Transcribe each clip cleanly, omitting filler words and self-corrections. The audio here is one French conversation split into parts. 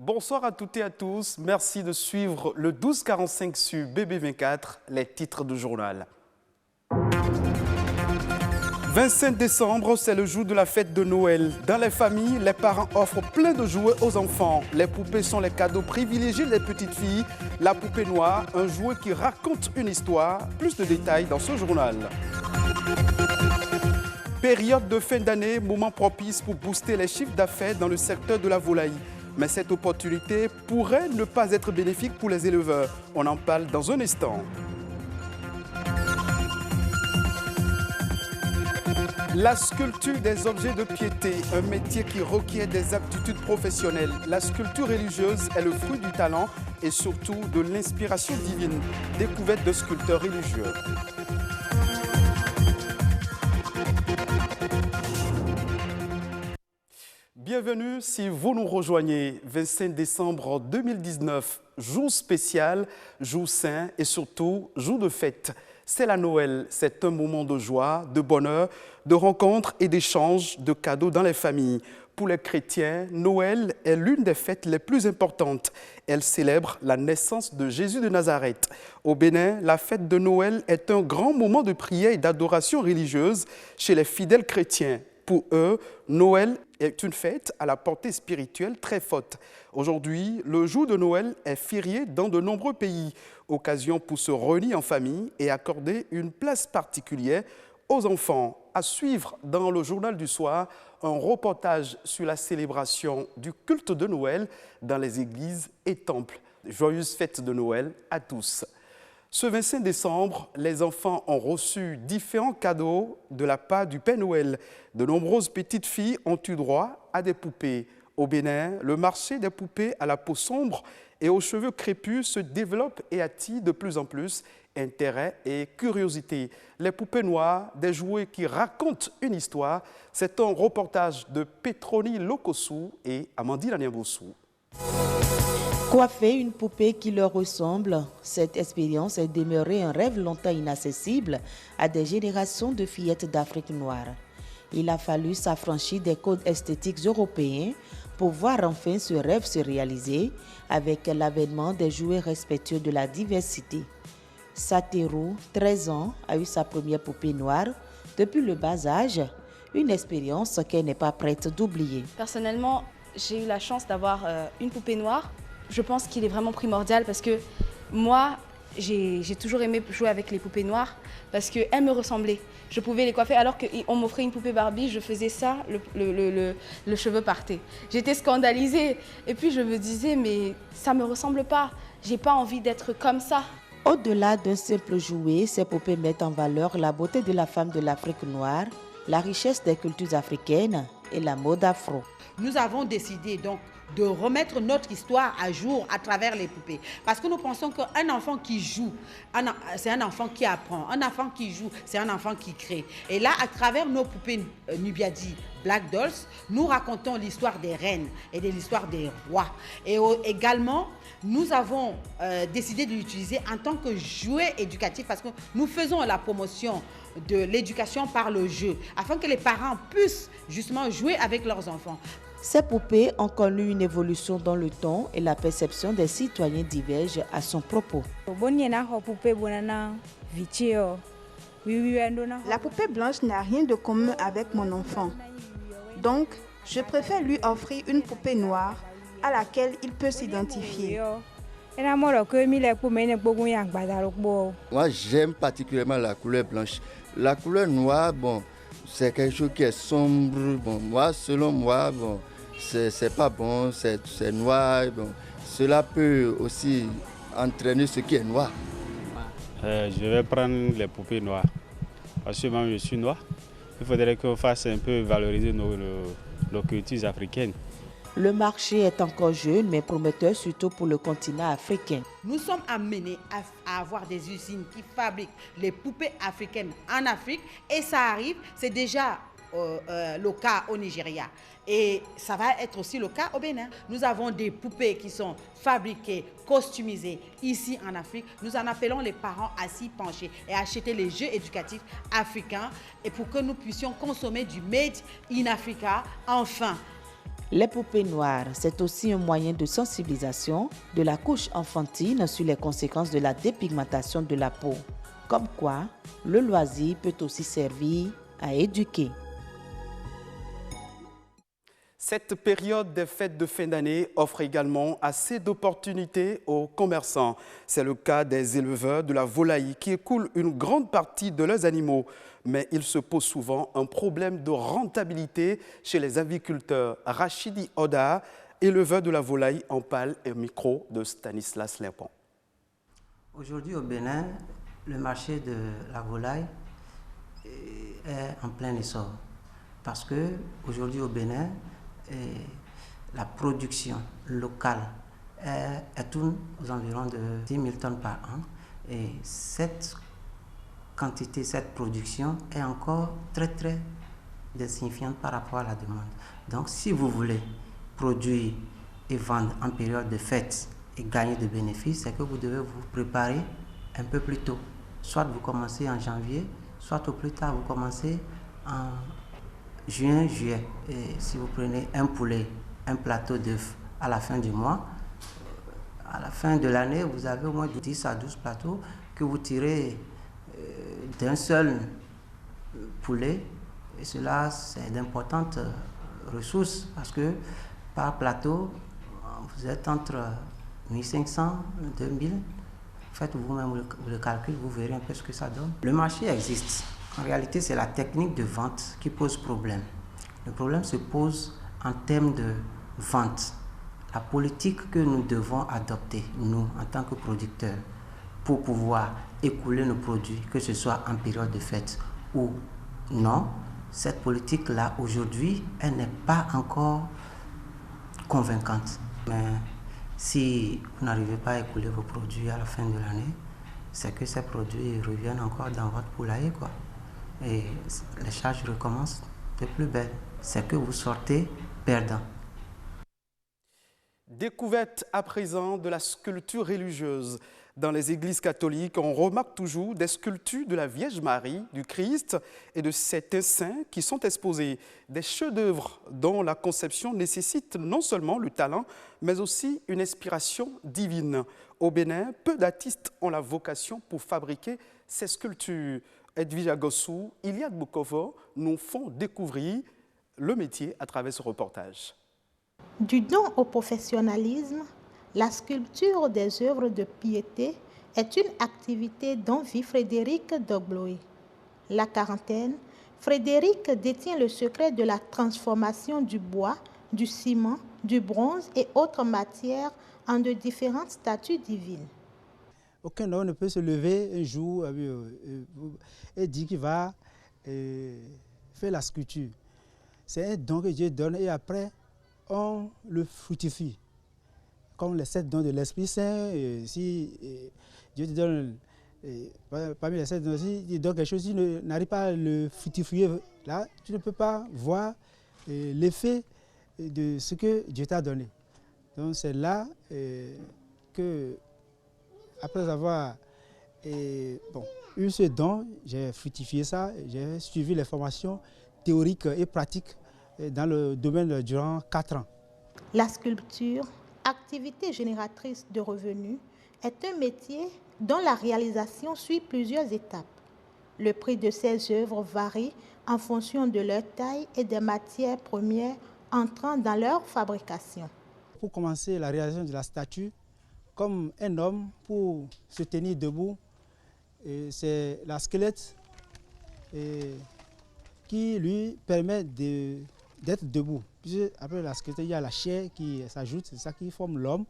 Bonsoir à toutes et à tous. Merci de suivre le 1245 sur BB24, les titres du journal. 25 décembre, c'est le jour de la fête de Noël. Dans les familles, les parents offrent plein de jouets aux enfants. Les poupées sont les cadeaux privilégiés des petites filles. La poupée noire, un jouet qui raconte une histoire. Plus de détails dans ce journal. Période de fin d'année, moment propice pour booster les chiffres d'affaires dans le secteur de la volaille. Mais cette opportunité pourrait ne pas être bénéfique pour les éleveurs. On en parle dans un instant. La sculpture des objets de piété, un métier qui requiert des aptitudes professionnelles. La sculpture religieuse est le fruit du talent et surtout de l'inspiration divine. Découverte de sculpteurs religieux. Bienvenue si vous nous rejoignez. 25 décembre 2019, jour spécial, jour saint et surtout jour de fête. C'est la Noël, c'est un moment de joie, de bonheur, de rencontres et d'échanges de cadeaux dans les familles. Pour les chrétiens, Noël est l'une des fêtes les plus importantes. Elle célèbre la naissance de Jésus de Nazareth. Au Bénin, la fête de Noël est un grand moment de prière et d'adoration religieuse chez les fidèles chrétiens. Pour eux, Noël est une fête à la portée spirituelle très forte. Aujourd'hui, le jour de Noël est férié dans de nombreux pays. Occasion pour se réunir en famille et accorder une place particulière aux enfants. À suivre dans le journal du soir, un reportage sur la célébration du culte de Noël dans les églises et temples. Joyeuse fête de Noël à tous. Ce 25 décembre, les enfants ont reçu différents cadeaux de la part du Père Noël. De nombreuses petites filles ont eu droit à des poupées. Au Bénin, le marché des poupées à la peau sombre et aux cheveux crépus se développe et attire de plus en plus intérêt et curiosité. Les poupées noires, des jouets qui racontent une histoire, c'est un reportage de Petroni Lokosu et Amandine Aniambossou. Coiffer une poupée qui leur ressemble, cette expérience est demeurée un rêve longtemps inaccessible à des générations de fillettes d'Afrique noire. Il a fallu s'affranchir des codes esthétiques européens pour voir enfin ce rêve se réaliser avec l'avènement des jouets respectueux de la diversité. Sateru, 13 ans, a eu sa première poupée noire depuis le bas âge, une expérience qu'elle n'est pas prête d'oublier. Personnellement, j'ai eu la chance d'avoir une poupée noire. Je pense qu'il est vraiment primordial parce que moi, j'ai toujours aimé jouer avec les poupées noires parce qu'elles me ressemblaient. Je pouvais les coiffer alors qu'on m'offrait une poupée Barbie, je faisais ça, le cheveu partait. J'étais scandalisée et puis je me disais mais ça ne me ressemble pas, j'ai pas envie d'être comme ça. Au-delà d'un simple jouet, ces poupées mettent en valeur la beauté de la femme de l'Afrique noire, la richesse des cultures africaines et la mode afro. Nous avons décidé donc de remettre notre histoire à jour à travers les poupées. Parce que nous pensons qu'un enfant qui joue, c'est un enfant qui apprend. Un enfant qui joue, c'est un enfant qui crée. Et là, à travers nos poupées Nubiadi Black Dolls, nous racontons l'histoire des reines et de l'histoire des rois. Et également, nous avons décidé de l'utiliser en tant que jouet éducatif parce que nous faisons la promotion de l'éducation par le jeu, afin que les parents puissent justement jouer avec leurs enfants. Ces poupées ont connu une évolution dans le temps et la perception des citoyens diverge à son propos. La poupée blanche n'a rien de commun avec mon enfant. Donc, je préfère lui offrir une poupée noire à laquelle il peut s'identifier. Moi, j'aime particulièrement la couleur blanche. La couleur noire, bon, c'est quelque chose qui est sombre. Bon, moi, selon moi, bon, c'est pas bon, c'est noir. Bon. Cela peut aussi entraîner ce qui est noir. Je vais prendre les poupées noires. Parce que moi, je suis noir. Il faudrait qu'on fasse un peu valoriser nos cultures africaines. Le marché est encore jeune, mais prometteur surtout pour le continent africain. Nous sommes amenés à avoir des usines qui fabriquent les poupées africaines en Afrique. Et ça arrive, c'est déjà le cas au Nigeria. Et ça va être aussi le cas au Bénin. Nous avons des poupées qui sont fabriquées, customisées ici en Afrique. Nous en appelons les parents à s'y pencher et à acheter les jeux éducatifs africains et pour que nous puissions consommer du Made in Africa enfin. Les poupées noires, c'est aussi un moyen de sensibilisation de la couche enfantine sur les conséquences de la dépigmentation de la peau. Comme quoi, le loisir peut aussi servir à éduquer. Cette période des fêtes de fin d'année offre également assez d'opportunités aux commerçants. C'est le cas des éleveurs de la volaille qui écoulent une grande partie de leurs animaux. Mais il se pose souvent un problème de rentabilité chez les aviculteurs. Rachidi Oda, éleveur de la volaille, en parle au micro de Stanislas Lerpont. Aujourd'hui au Bénin, le marché de la volaille est en plein essor. Parce qu'aujourd'hui au Bénin, la production locale tourne aux environs de 10 000 tonnes par an. Et cette quantité, cette production est encore très insignifiante par rapport à la demande. Donc si vous voulez produire et vendre en période de fête et gagner de bénéfices, c'est que vous devez vous préparer un peu plus tôt. Soit vous commencez en janvier, soit au plus tard vous commencez en juin, juillet. Et si vous prenez un poulet, un plateau d'œufs à la fin du mois, à la fin de l'année, vous avez au moins 10 à 12 plateaux que vous tirez d'un seul poulet. Et cela, c'est d'importantes ressources parce que par plateau, vous êtes entre 1500 et 2000. Faites vous-même le calcul, vous verrez un peu ce que ça donne. Le marché existe. En réalité, c'est la technique de vente qui pose problème. Le problème se pose en termes de vente. La politique que nous devons adopter, nous, en tant que producteurs, pour pouvoir écouler nos produits, que ce soit en période de fête ou non, cette politique-là, aujourd'hui, elle n'est pas encore convaincante. Mais si vous n'arrivez pas à écouler vos produits à la fin de l'année, c'est que ces produits reviennent encore dans votre poulailler, quoi. Et les charges recommencent de plus belle. C'est que vous sortez perdant. Découverte à présent de la sculpture religieuse. Dans les églises catholiques, on remarque toujours des sculptures de la Vierge Marie, du Christ et de certains saints qui sont exposés. Des chefs-d'œuvre dont la conception nécessite non seulement le talent, mais aussi une inspiration divine. Au Bénin, peu d'artistes ont la vocation pour fabriquer ces sculptures. Edwige Agossou, Iliad Boukovo nous font découvrir le métier à travers ce reportage. Du don au professionnalisme, la sculpture des œuvres de piété est une activité dont vit Frédéric Dogloé. La quarantaine, Frédéric détient le secret de la transformation du bois, du ciment, du bronze et autres matières en de différentes statues divines. Aucun homme ne peut se lever un jour et dire qu'il va faire la sculpture. C'est un don que Dieu donne et après, on le fructifie. Comme les 7 dons de l'Esprit Saint, si Dieu te donne, parmi les 7 dons, si il donne quelque chose, si tu n'arrives pas à le fructifier, là, tu ne peux pas voir l'effet de ce que Dieu t'a donné. Donc c'est là que, après avoir eu ce don, j'ai fructifié ça, j'ai suivi les formations théoriques et pratiques dans le domaine durant 4 ans. La sculpture, activité génératrice de revenus, est un métier dont la réalisation suit plusieurs étapes. Le prix de ces œuvres varie en fonction de leur taille et des matières premières entrant dans leur fabrication. Pour commencer la réalisation de la statue, comme un homme, pour se tenir debout, c'est la squelette qui lui permet d'être debout. Puis après la squelette, il y a la chair qui s'ajoute, c'est ça qui forme l'homme.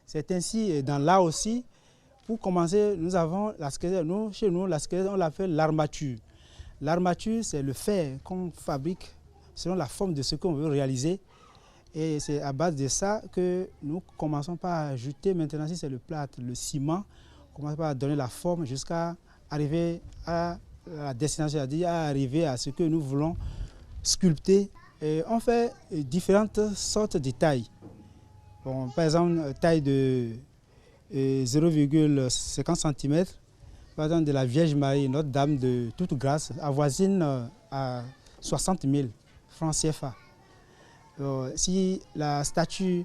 C'est ainsi dans l'art aussi. Pour commencer, nous avons la squelette. Chez nous, la squelette, on l'appelle l'armature. L'armature, c'est le fer qu'on fabrique selon la forme de ce qu'on veut réaliser. Et c'est à base de ça que nous commençons par ajouter, maintenant si c'est le plâtre, le ciment, on commence par donner la forme jusqu'à arriver à la destination, c'est-à-dire à arriver à ce que nous voulons sculpter. Et on fait différentes sortes de tailles. Bon, par exemple, taille de 0,50 cm, par exemple de la Vierge Marie, Notre-Dame de toute grâce, avoisine à 60 000 francs CFA. Si la statue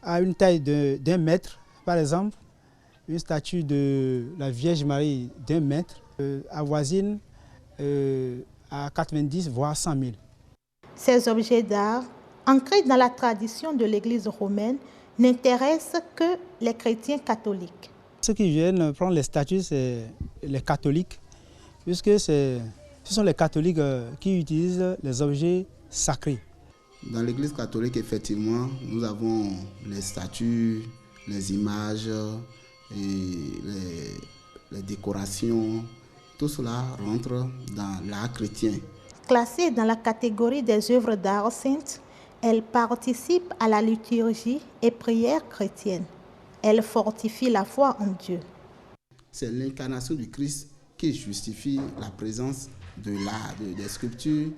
a une taille d'1 mètre, par exemple, une statue de la Vierge Marie d'1 mètre avoisine à 90 voire 100 000. Ces objets d'art, ancrés dans la tradition de l'Église romaine, n'intéressent que les chrétiens catholiques. Ceux qui viennent prendre les statues, c'est les catholiques, puisque ce sont les catholiques qui utilisent les objets sacrés. Dans l'Église catholique, effectivement, nous avons les statues, les images, et les décorations. Tout cela rentre dans l'art chrétien. Classées dans la catégorie des œuvres d'art saintes, elles participent à la liturgie et prière chrétienne. Elles fortifient la foi en Dieu. C'est l'incarnation du Christ qui justifie la présence de l'art, des sculptures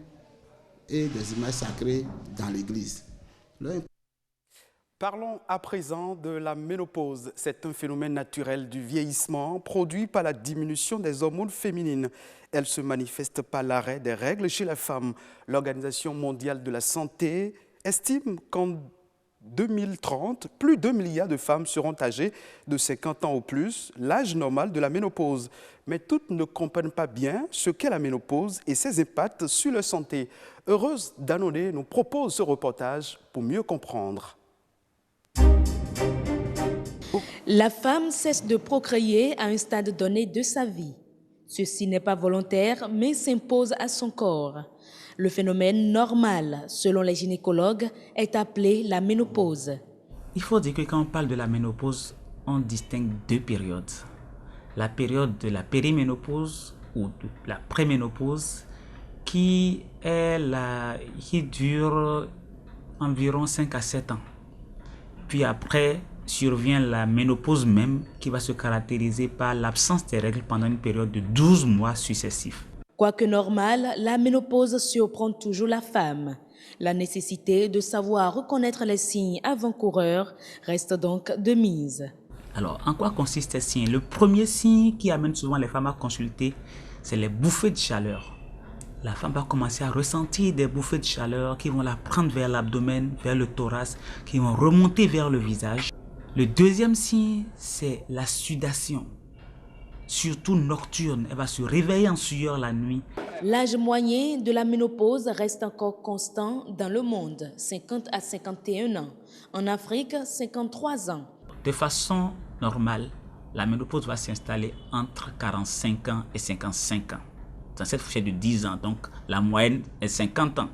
et des images sacrées dans l'Église. Parlons à présent de la ménopause. C'est un phénomène naturel du vieillissement produit par la diminution des hormones féminines. Elle se manifeste par l'arrêt des règles chez la femme. L'Organisation mondiale de la santé estime qu'en 2030, plus d'1 milliard de femmes seront âgées de 50 ans ou plus, l'âge normal de la ménopause. Mais toutes ne comprennent pas bien ce qu'est la ménopause et ses impacts sur leur santé. Heureuse Danoné nous propose ce reportage pour mieux comprendre. La femme cesse de procréer à un stade donné de sa vie. Ceci n'est pas volontaire, mais s'impose à son corps. Le phénomène normal, selon les gynécologues, est appelé la ménopause. Il faut dire que quand on parle de la ménopause, on distingue 2 périodes. La période de la périménopause ou de la préménopause qui dure environ 5 à 7 ans. Puis après survient la ménopause même qui va se caractériser par l'absence des règles pendant une période de 12 mois successifs. Quoique normale, la ménopause surprend toujours la femme. La nécessité de savoir reconnaître les signes avant-coureurs reste donc de mise. Alors, en quoi consistent ces signes? Le premier signe qui amène souvent les femmes à consulter, c'est les bouffées de chaleur. La femme va commencer à ressentir des bouffées de chaleur qui vont la prendre vers l'abdomen, vers le thorax, qui vont remonter vers le visage. Le deuxième signe, c'est la sudation, surtout nocturne. Elle va se réveiller en sueur la nuit. L'âge moyen de la ménopause reste encore constant dans le monde, 50 à 51 ans. En Afrique, 53 ans. De façon normale, la ménopause va s'installer entre 45 ans et 55 ans. Dans cette fourchette de 10 ans, donc la moyenne est 50 ans.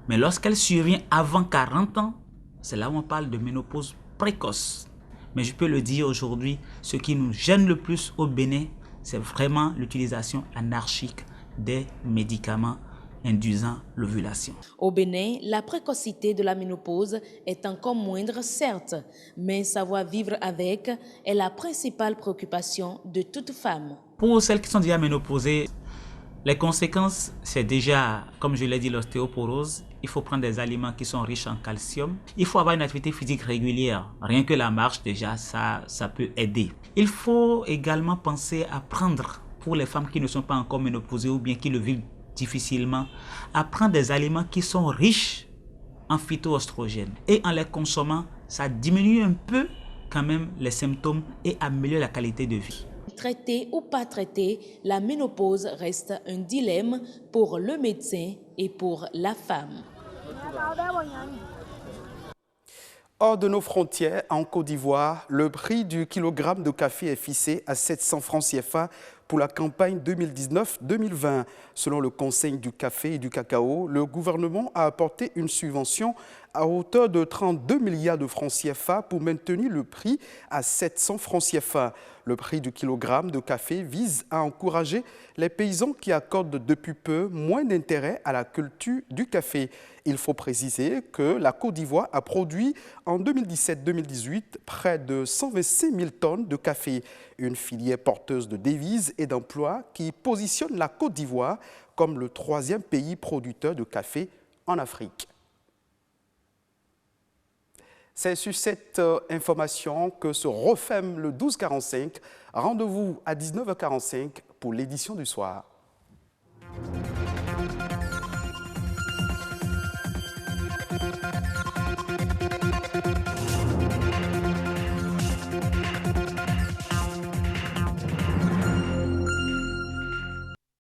Mais lorsqu'elle survient avant 40 ans, c'est là où on parle de ménopause précoce. Mais je peux le dire aujourd'hui, ce qui nous gêne le plus au Bénin, c'est vraiment l'utilisation anarchique des médicaments induisant l'ovulation. Au Bénin, la précocité de la ménopause est encore moindre, certes, mais savoir vivre avec est la principale préoccupation de toute femme. Pour celles qui sont déjà ménopausées, les conséquences, c'est déjà, comme je l'ai dit, l'ostéoporose. Il faut prendre des aliments qui sont riches en calcium. Il faut avoir une activité physique régulière. Rien que la marche, déjà, ça peut aider. Il faut également penser à prendre, pour les femmes qui ne sont pas encore ménopausées ou bien qui le vivent difficilement, à prendre des aliments qui sont riches en phytoœstrogènes. Et en les consommant, ça diminue un peu quand même les symptômes et améliore la qualité de vie. Traitée ou pas traitée, la ménopause reste un dilemme pour le médecin et pour la femme. Hors de nos frontières, en Côte d'Ivoire, le prix du kilogramme de café est fixé à 700 francs CFA pour la campagne 2019-2020. Selon le Conseil du café et du cacao, le gouvernement a apporté une subvention à hauteur de 32 milliards de francs CFA pour maintenir le prix à 700 francs CFA. Le prix du kilogramme de café vise à encourager les paysans qui accordent depuis peu moins d'intérêt à la culture du café. Il faut préciser que la Côte d'Ivoire a produit en 2017-2018 près de 125 000 tonnes de café, une filière porteuse de devises et d'emplois qui positionne la Côte d'Ivoire comme le 3e pays producteur de café en Afrique. C'est sur cette information que se referme le 12-45. Rendez-vous à 19h45 pour l'édition du soir.